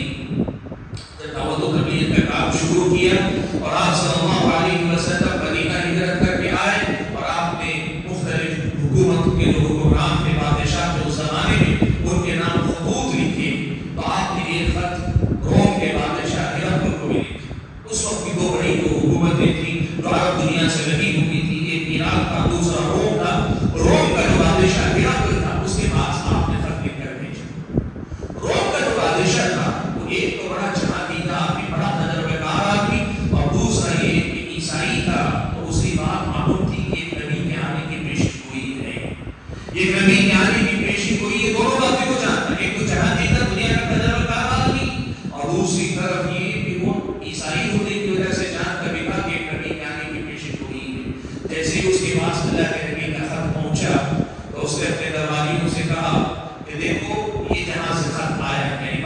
دعوت و تبلیغ کا کام شروع کیا اور آپ صلی اللہ علیہ وسلم مدینہ ہجرت کر کے آئے اور آپ نے مختلف حکومت کے جو حکمران تھے، بادشاہ تھے اس زمانے میں، ان کے نام خطوط لکھے۔ تو آپ نے ایک خط روم کے بادشاہ ہرقل کو بھی لکھا۔ اس وقت کی دو بڑی جو حکومتیں تھیں جو عرب دنیا سے لگی ہوئی تھی، ایک عراق تھا، دوسرا روم تھا۔ روم کا جو بادشاہ ہرقل تھا اس کے پاس آپ نے خط لکھ کر بھیجا۔ روم کا جو بادشاہ تھا وہ ایک تو بڑا جہادی تھا، بڑا تجربہ کار آدمی، اور دوسرا یہ کہ عیسائی تھا۔ تو اس کی بات معلوم تھی کہ ایک نبی کے آنے کی پیشن گوئی ہے، ایک نبی کے آنے کی پیشن گوئی ہے۔ دونوں باتیں کو جانتا، ایک تو جہادی تھا، دنیا کا تجربہ کار آدمی، اور دوسری طرف یہ کہ وہ عیسائی ہونے کی وجہ سے جانتا بھی تھا کہ ایک نبی کے آنے کی پیشن گوئی ہے۔ جیسے ہی اس کے پاس اللہ کے نبی کا خط پہنچا تو اس نے اپنے درباریوں سے کہا کہ دیکھو یہ جہاں سے خط آیا ہے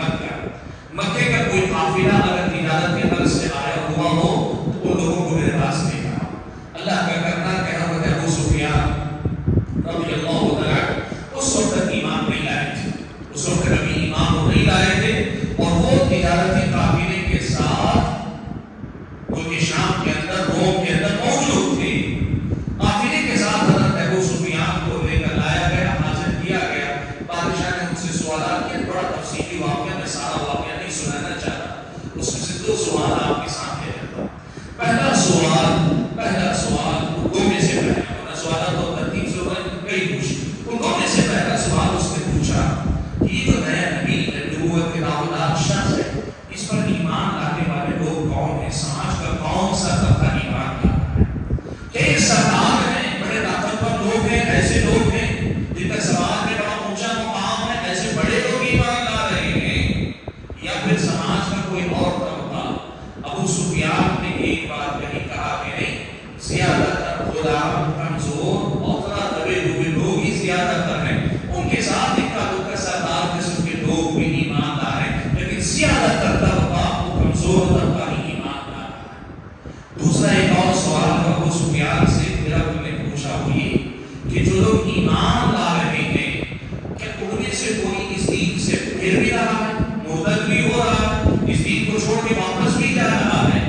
مکے کا کوئی قافلہ اگر تجارت کے غرض سے آیا ہوا ہو تو ان لوگوں کو میرے پاس بھیجا۔ اللہ کا کرنا کہ حضرت ابو سفیان رضی اللہ تعالی اس وقت تک ایمان نہیں لائے تھے، اس وقت کبھی ایمان وہ نہیں لائے تھے، اور وہ تجارتی قافلے کے ساتھ جو کہ شام کے اندر، روم کے اندر موجود تھے، قافلے کے ساتھ حضرت ابو سفیان کو لے کر لایا گیا، حاضر کیا گیا۔ بادشاہ نے ان سے سوالات کیا، بڑا تفصیلی واقعہ، میں سارا واقعہ نہیں سنانا چاہتا، اس میں سے دو سوال آپ کے سامنے رکھتا ہوں۔ پہلا سوال دو میں سے پہلا سوالات تو ترتیب سے کئی پوچھے، ان دو میں سے پہلا سوال اس نے پوچھا کہ یہ جو نیا نبی نبوت کے دعویدار شخص ہے، اس پر ایمان لانے والے لوگ کون ہیں؟ سماج کا کون سا طبقہ ایمان لاتا ہے؟ کیا یہ سردار ہیں، بڑے طاقتور لوگ ہیں، ایسے لوگ ہیں جن کا سماج میں بڑا اونچا مقام ہے، ایسے بڑے لوگ ایمان لا رہے ہیں، یا پھر سماج کا کوئی اور طبقہ؟ ابو سفیان نے ایک بات کہی، کہا کہ نہیں، زیادہ تر غلام، کمزور اور ذرا دبے ہوئے لوگ ہی زیادہ تر ہیں، ان کے ساتھ اکا دکا سردار قسم کے لوگ بھی ایمان لا رہے ہیں، لیکن زیادہ تر طبقہ وہ کمزور طبقہ ہی ایمان لا رہا ہے۔ دوسرا ایک اور سوال ابو سفیان سے ہرقل نے پوچھا، وہ یہ کہ جو لوگ ایمان لا رہے ہیں کیا ان میں سے کوئی اس دین سے پھر بھی رہا ہے، مرتد بھی ہو رہا ہے، اس دین کو چھوڑ کے واپس بھی جا رہا ہے؟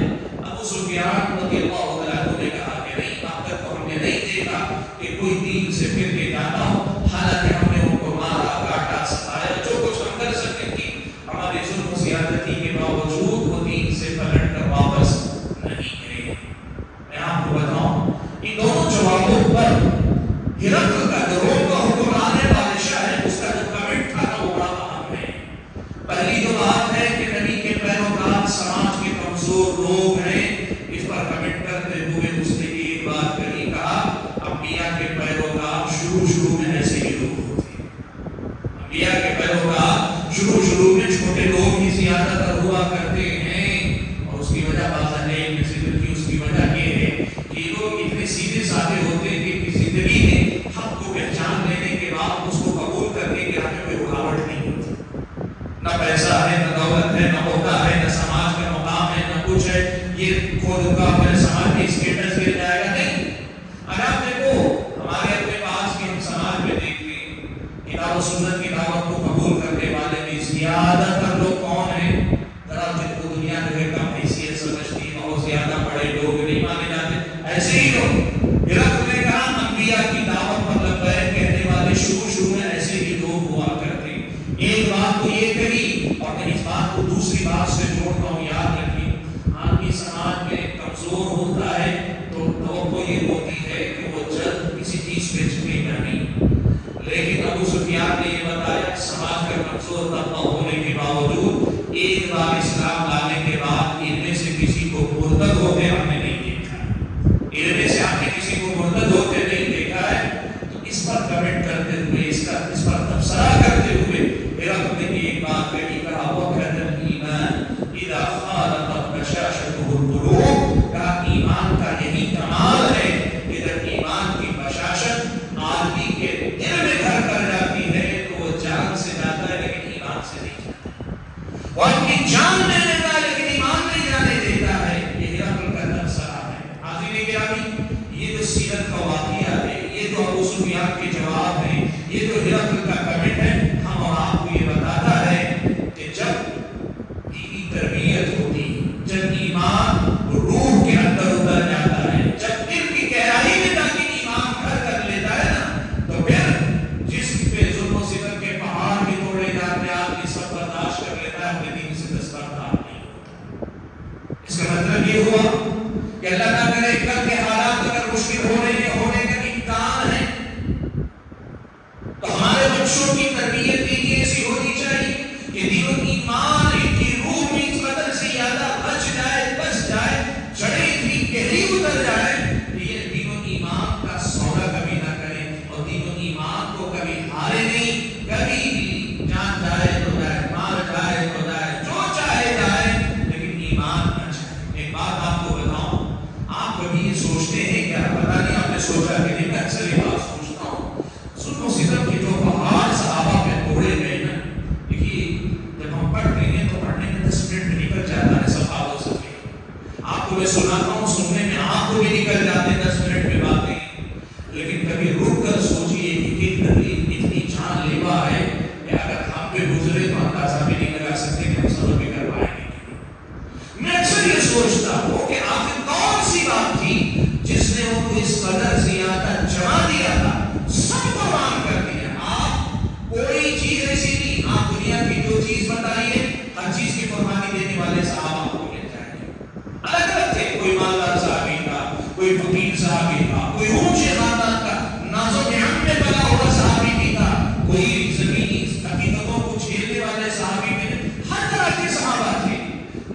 ابو سفیان رضی اللہ عنہ نے کہا کہ نہیں، اب تک تو ہم نے نہیں دیکھا کہ کوئی دین سے پھر کے جاتا ہو، حالانکہ ہم نے ان کو مارا، کاٹا، ستایا، جو کچھ ہم کر سکتے تھے، ہمارے ظلم و زیادتی کے باوجود وہ دین سے پلٹ کر واپس نہیں گئے۔ میں آپ کو بتاؤں ان دونوں جوابوں پر ہرقل کا جو روم کا حکمران ہے، بادشاہ ہے، اس کا جو کمنٹ تھا وہ بڑا اہم ہے۔ پہلی جو بات ہے کہ نبی کے پیروکار سماج کے کمزور لوگ ہیں، اس پر کمنٹ کرتے ہوئے اس نے ایک بات کہی، کہا انبیاء کے پیروکار شروع میں ایسے ہی لوگ ہوتے ہیں، انبیاء کے پیروکار شروع میں چھوٹے لوگ ہی زیادہ تر ہوا کرتے ہیں، اور اس کی وجہ بازار نے ایک ذکر کی، اس کی وجہ یہ ہے کہ یہ لوگ اتنے سیدھے سادے ہوتے ہیں کہ زندگی میں حق کو پہچان لینے کے بعد اس کو قبول کرنے کے آگے کوئی رکاوٹ نہیں ہوتی، نہ پیسہ ہے، نہ دولت ہے، نہ عہدہ ہے، نہ سماج کا مقام ہے، نہ کچھ ہے، یہ کھول کا اپنے سماج میں اسٹیٹس گر جائے گا، نہیں۔ اگر آپ دیکھو ہمارے اپنے پاس کے ہم سماج میں دیکھتے ہیں، کتاب و سنت کی دعوت کو قبول کرنے والے میں زیادہ تر لوگ کون ہیں؟ ذرا جن کو دنیا جو ہے کم حیثیت سمجھتی ہے، بہت زیادہ بڑے لوگ نہیں مانے جاتے، ایسے ہی لوگ۔ ہرقل نے کہا انبیاء کی دعوت پر لبیک کہنے والے شروع میں ایسے ہی لوگ ہوا کرتے۔ ایک بات تو یہ کہی، اور میں اس بات کو دوسری بات سے جوڑتا ہوں، یاد رکھیے، آدمی سماج میں کمزور ہوتا ہے تو توقع یہ ہوتی ہے کہ وہ جلد کسی چیز پہ جھکے گا نہیں، لیکن ابو سفیان نے یہ بتایا سماج کا کمزور طبقہ ہونے کے باوجود ایک بار اسلام لانے کے بعد ان میں سے کسی کو مرتد ہوتے ہم نے نہیں دیکھا، ان میں سے آپ نے کسی کو مرتد ہوتے نہیں دیکھا ہے۔ تو اس پر کمنٹ کرتے ہوئے، اس پر تبصرہ کرتے ہوئے ہرقل نے ایک بات کہی، کہا وَكَذَا الْإِيمَانُ إِذَا خَالَطَتْ بَشَاشَتُهُ الْقُلُوبَ، کہا ایمان کا یہی کمال ہے کہ جب ایمان کی بشاشت آدمی کے دل میں گھر کر جاتی ہے تو وہ جان سے جاتا ہے لیکن ایمان سے نہیں جاتا، وہ اپنی جان لینے والے اکثر یہ بات سوچتا ہوں، ظلم و ستم کے جو پہاڑ صحابہ پہ توڑے گئے نا، دیکھیے جب ہم پڑھ رہے ہیں تو پڑھنے میں 10 منٹ میں نکل جاتا ہے صحابہ سے، آپ کو میں سناتا ہوں، سننے میں آپ کو بھی نکل جاتے ہیں 10 منٹ میں باتیں، لیکن کبھی رک کر سوچئے کہ ایک تکلیف اتنی جان لیوا ہے کہ اگر ہم پہ گزرے تو اندازہ بھی نہیں لگا سکتے کہ ہم صبر بھی کر پائیں گے۔ میں اکثر یہ سوچتا ہوں کہ آخر کون سی بات تھی جس نے ان کو اس قدر زیادہ جما دیا تھا، سب قربان کر دیا۔ آپ کوئی چیز ایسی نہیں، آپ دنیا کی جو چیز بتائیے ہر چیز کی قربانی دینے والے صحابہ کو مل جائیں گے، الگ الگ تھے، کوئی مالدار صحابی تھا، کوئی فقیر صحابی تھا، کوئی اونچے خاندان کا ناز و نعمت میں پلا ہوا صحابی بھی تھا، کوئی زمینی حقیقتوں کو جھیلنے والے صحابی بھی تھے، ہر طرح کے صحابہ تھے،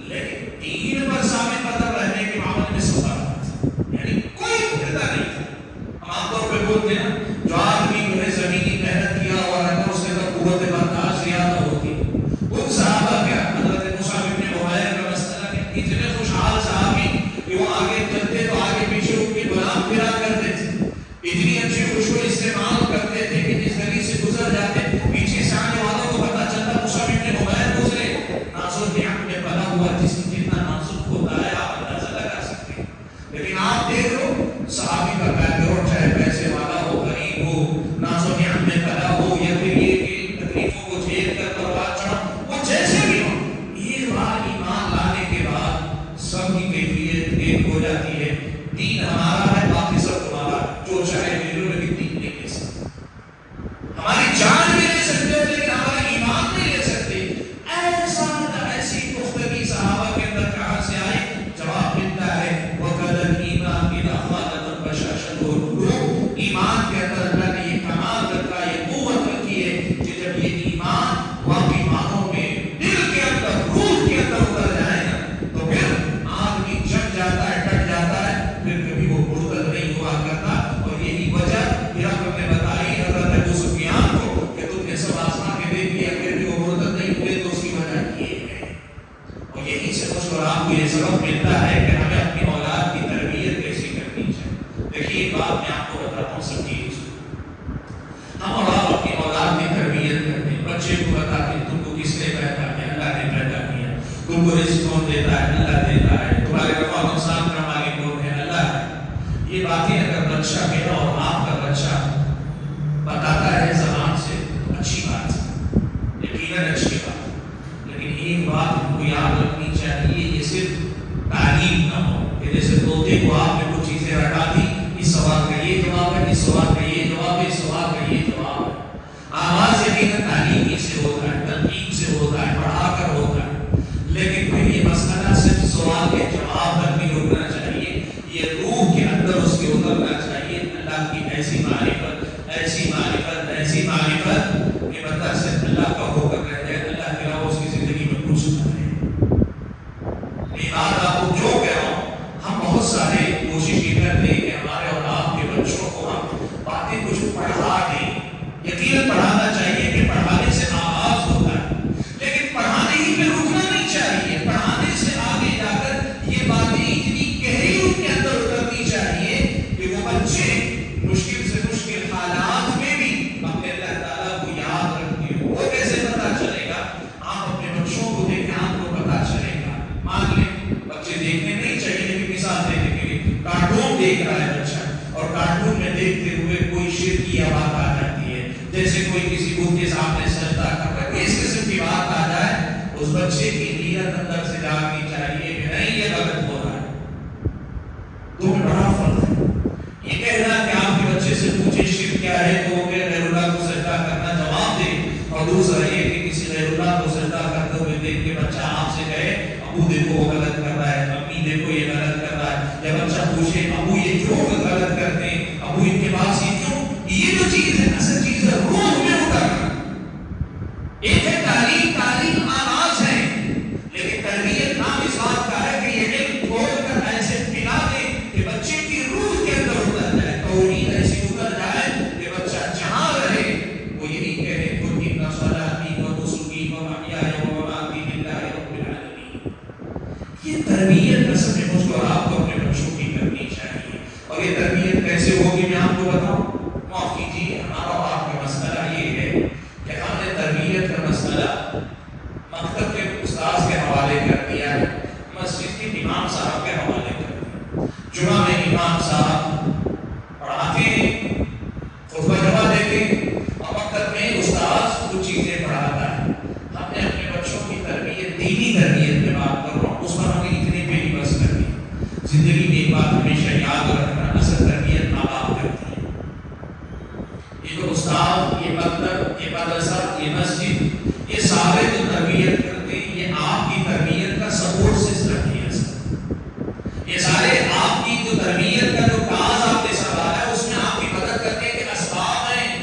لیکن دین پر ثابت قدم رہنے کے معاملے میں سب یعنی کوئی پھرتا نہیں تھا۔ ہم عام طور پہ بولتے ہیں جو آدمی جو ہے زمینی محنت کیا ہوا رہتا اس کے اندر قوت برداشت زیادہ ہوتی ہے، ان صحابہ کیا حضرت مصعب بن عمیر کا مسئلہ کہ اتنے خوشحال صحابی کہ وہ آگے چلتے تو آگے پیچھے ان کی غلام پھرا کرتے تھے، اتنی اچھی خوشبو استعمال کرتے تھے کہ جس گلی سے گزر جاتے پیچھے سے آنے والوں کو پتہ چلتا مصعب بن عمیر گزرے، نازل نعمت میں پلا ہوا جسم کتنا نازک ہوتا ہے آپ اندازہ لگا سکتے ہیں، لیکن آپ دیکھ لو صحابی کا بیک گراؤنڈ چاہے پیسے والا ہو، غریب ہو، ناز و نعمت میں پلا ہو، یا پھر یہ کہ تکلیفوں کو جھیل کر پروان چڑھا، وہ جیسے بھی ہو، ایک بار ایمان لانے کے بعد سب کی کیفیت ایک ہو جاتی ہے، دین ہمارا ہے باقی سب تمہارا ہے، جو چاہے لے لو لیکن دین نہیں لے سکتے، ہماری جان بھی لے سکتے ہو لیکن ہمارا ایمان نہیں لے سکتے۔ ایسی گفتگی صحابہ کے اندر کہاں سے آئی؟ جواب ملتا ہے وَقَدَ الْإِيمَانِ إِذَا خَالَطَتْ بَشَاشَتُهُ الْقُلُوبُ، ایمان کے اندر اللہ نے یہ کمال رکھا، یہ قوت رکھی ہے کہ جب یہ ایمان واقعی معنوں میں دل کے اندر روح کے اندر اتر جائے گا تو پھر آدمی جم جاتا ہے، ڈٹ جاتا ہے، پھر کبھی وہ مرتد نہیں ہوا کرتا۔ اور یہی وجہ ہرقل نے بتائی حضرت ابو سفیان کو کہ تم نے سب آزما کے دیکھ لیا پھر بھی وہ مرتد نہیں ہوئے، تو اس کی وجہ یہ ہے۔ اور یہی سے مجھ اور آپ کو یہ سبق ملتا ہے کہ ہمیں اپنی اولاد کی تربیت کیسے کرنی چاہیے۔ دیکھیے ایک بات میں آپ کو بتاتا ہوں، سب چیز ہم اور آپ اپنی اولاد کی تربیت کرتے ہیں، بچے کو بتاتے ہیں تم کو کس نے پیدا کیا؟ اللہ نے پیدا کیا، تم کو رزق کون دیتا ہے؟ اللہ دیتا ہے، تمہارے رفع و نقصان کا مالک کون ہے؟ اللہ ہے۔ یہ باتیں اگر بچہ میرا اور آپ کا بچہ بتاتا ہے زبان سے تو اچھی بات ہے، یقیناً اچھی بات ہے، لیکن ایک بات ہم کو یاد رکھنی چاہیے، یہ صرف تعلیم نہ ہو کہ جیسے طوطے کو آپ نے کچھ چیزیں رٹا دی، اس سوال کا یہ جواب ہے، اس سوال کا یہ جواب ہے، اس سوال کا یہ جواب ہے۔ آواز یقیناً تعلیم ہی سے ہوتا ہے، تنقید سے ہوتا ہے، پڑھا کر ہوتا ہے، لیکن پھر یہ مسئلہ صرف سوال کے جواب تک نہیں رکنا چاہیے، یہ روح کے اندر اس کے اترنا چاہیے۔ اللہ کی ایسی معرفت، ایسی معرفت، ایسی معرفت کہ بندہ صرف اللہ کا ہو کر رہ جائے، اللہ کے علاوہ اس کی زندگی میں کچھ نہ رہے۔ یہ بات آپ کو جو کہہ رہا ہوں، ہم بہت سارے کوشش یہ کرتے ہیں کہ ہمارے اور آپ کے بچوں کو ہم باتیں کچھ پڑھا دیں، یقیناً پڑھانا چاہیے کہ پڑھانے سے آغاز ہوتا ہے، لیکن پڑھانے ہی پہ رکنا نہیں چاہیے، پڑھانے سے آگے جا کر یہ باتیں اتنی گہری ان کے اندر اترنی چاہیے کہ وہ بچے مشکل سے مشکل حالات میں بھی اپنے اللہ تعالیٰ کو یاد رکھتے ہیں۔ وہ کیسے پتا چلے گا؟ آپ اپنے بچوں کو دیکھیں، آپ کو پتا چلے گا۔ مان لیں بچے دیکھنے نہیں چاہیے لیکن مثال دینے کے لیے کارٹون دیکھ رہا ہے بچہ، اور کارٹون میں دیکھتے ہوئے کوئی شرک کی بات آ جاتی ہے، جیسے کوئی کسی بت کے سامنے سجدہ کر رہا ہے، اس قسم کی بات آ جائے، اس بچے کی نیت اندر سے جاگنی چاہیے کہ نہیں یہ غلط ہو رہا ہے۔ تو بڑا فرق ہے یہ کہنا کہ آپ کے بچے سے پوچھے شرک کیا ہے تو وہ غیر اللہ کو سجدہ کرنا جواب دے، اور دوسرا یہ کہ کسی غیر اللہ کو سجدہ کرتے ہوئے دیکھ کے بچہ آپ سے کہے ابو دیکھو وہ غلط کر رہا ہے، امی دیکھو یہ غلط کر رہا ہے، یا بچہ پوچھے ابو یہ کیوں غلط کرتے ہیں، ابو ان کے پاس یہ کیوں؟ یہ جو چیز ہے اصل چیز ہے روح میں اترنا۔ ایک ہے تعلیم، تعلیم آغاز ہے، لیکن تربیت نام اس بات کا ہے کہ یہ علم کھول کر ایسے پلا دے کہ بچے کی روح یہ مسجد، یہ سارے جو تربیت کرتے ہیں یہ آپ کی تربیت کا سپورٹ سسٹم ہے سر۔ یہ سارے آپ کی جو تربیت کا جو کاز آپ نے سنبھالا ہے اس میں آپ کی مدد کرنے کے اسباب ہیں،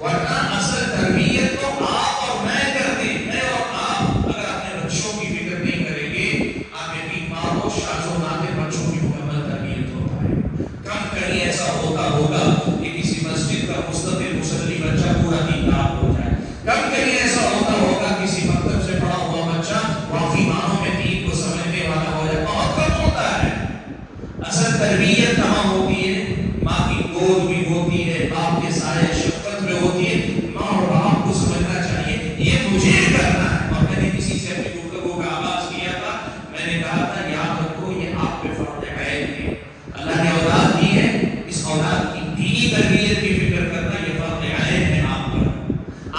ورنہ اصل تربیت تو آپ اور میں کرتے ہیں۔ میں اور آپ اگر اپنے بچوں کی فکر نہیں کریں گے، آپ یقین مانو شاذ و نادر بچوں کی مکمل تربیت ہو پائے۔ کم کہیں ایسا ہوتا ہوگا کہ کسی مسجد کا مستقل مصلی بچہ پورا دین دار ہو جائے، کم کہیں ایسا ہوتا ہوگا کسی مکتب سے پڑھا ہوا بچہ واقعی معنوں میں دین کو سمجھنے والا ہو جائے، بہت کم ہوتا ہے۔ اصل تربیت کہاں ہوتی ہے؟ ماں کی گود بھی ہوتی ہے، باپ کے سائے شفقت میں ہوتی ہے۔ ماں اور باپ کو سمجھنا چاہیے یہ مجھے کرنا ہے۔ اور میں نے کسی سے اپنی گفتگو کا آغاز کیا تھا، میں نے کہا تھا یاد رکھو یہ آپ پہ فرض عین ہے، اللہ نے اولاد دی ہے، اس اولاد کی دینی تربیت کی فکر کرنا یہ فرض عین ہے آپ پر۔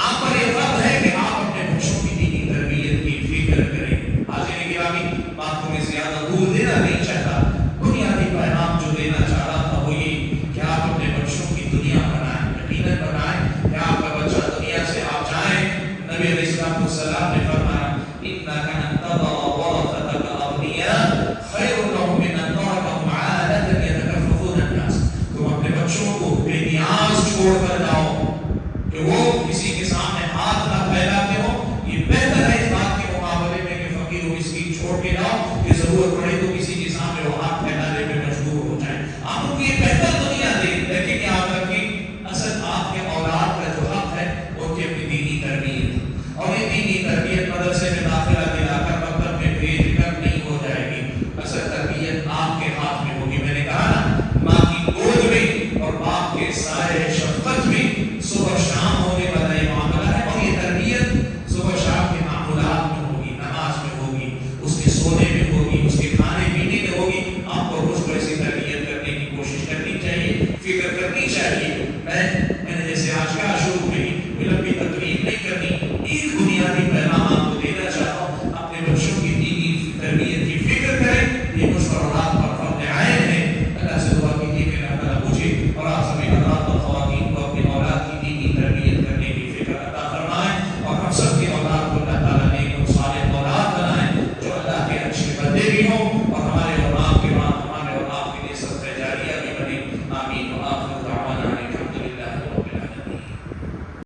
آپ پر یہ فرض ہے کہ آپ اپنے بچوں کی دینی تربیت کی فکر کریں۔ حاضرین گرامی، بات کو میں زیادہ دور دینا نہیں چاہتا، بنیادی پیغام جو دینا چاہ رہا تھا وہ یہ کہ آپ اپنے بچوں کی دنیا بنائیں، یقیناً بنائیں کہ آپ کا بچہ دنیا سے آپ جائیں۔ نبی علیہ السلام نے فرمایا اِنَّكَ أَن تَضَعَ وَرَثَتَكَ أَغْنِيَاءَ خَيْرٌ لَهُم مِّنْ أَن تَرَكَهُمْ عَالَةً يَتَكَفَّفُونَ النَّاسَ۔ تم اپنے بچوں کو بے نیاز چھوڑ کر جاؤ کہ وہ کسی کے سامنے ہاتھ نہ پھیلاتے ہو، یہ بہتر ہے اس بات کے مقابلے میں کہ فقیر و مسکین چھوڑ کے جاؤ کہ ضرورت پڑے تو کسی کے سامنے وہ ہاتھ پھیلانے میں مجبور ہو جائے۔ آپ کو یہ بہتر دنیا دے، لیکن یاد رکھیں اصل آپ کے اولاد کا جو حق ہے وہ کہ اپنی دینی تربیت، اور یہ دینی تربیت مدرسے میں داخلہ دلا کر مکتب میں بھیج کر نہیں ہو جائے گی، اصل تربیت آپ کے ہاتھ میں ہوگی۔ میں نے کہا نا ماں کی گود میں اور باپ کے سائے شفقت میں صبح شام ہونے والا یہ معاملہ ہے، اور یہ تربیت صبح شام کے معمولات میں ہوگی، نماز میں ہوگی، اس کے سونے میں ہوگی، اس کے کھانے پینے میں ہوگی۔ آپ کو روز کو ایسی تربیت کرنے کی کوشش کرنی چاہیے، فکر کرنی چاہیے